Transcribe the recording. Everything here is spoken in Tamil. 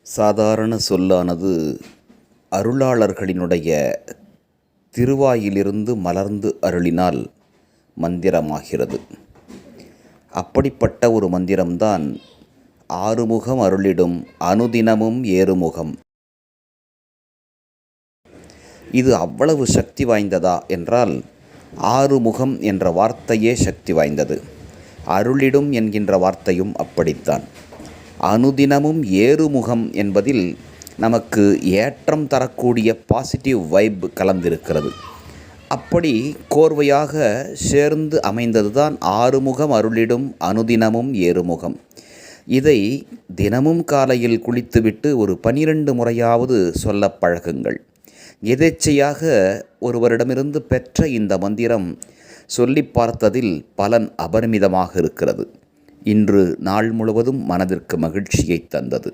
சாதாரண சொல்லானது அருளாளர்களினுடைய திருவாயிலிருந்து மலர்ந்து அருளினால் மந்திரமாகிறது. அப்படிப்பட்ட ஒரு மந்திரம்தான் ஆறுமுகம் அருளிடும் அனுதினமும் ஏறுமுகம். இது அவ்வளவு சக்தி வாய்ந்ததா என்றால், ஆறுமுகம் என்ற வார்த்தையே சக்தி வாய்ந்தது. அருளிடும் என்கின்ற வார்த்தையும் அப்படித்தான். அனுதினமும் ஏறுமுகம் என்பதில் நமக்கு ஏற்றம் தரக்கூடிய பாசிட்டிவ் வைப் கலந்திருக்கிறது. அப்படி கோர்வையாக சேர்ந்து அமைந்ததுதான் ஆறுமுகம் அருளிடும் அனுதினமும் ஏறுமுகம். இதை தினமும் காலையில் குளித்துவிட்டு ஒரு 12 முறையாவது சொல்ல பழகுங்கள். எதேச்சையாக ஒருவரிடமிருந்து பெற்ற இந்த மந்திரம் சொல்லி பார்த்ததில் பலன் அபரிமிதமாக இருக்கிறது. இன்று நாள் முழுவதும் மனதிற்கு மகிழ்ச்சியை தந்தது.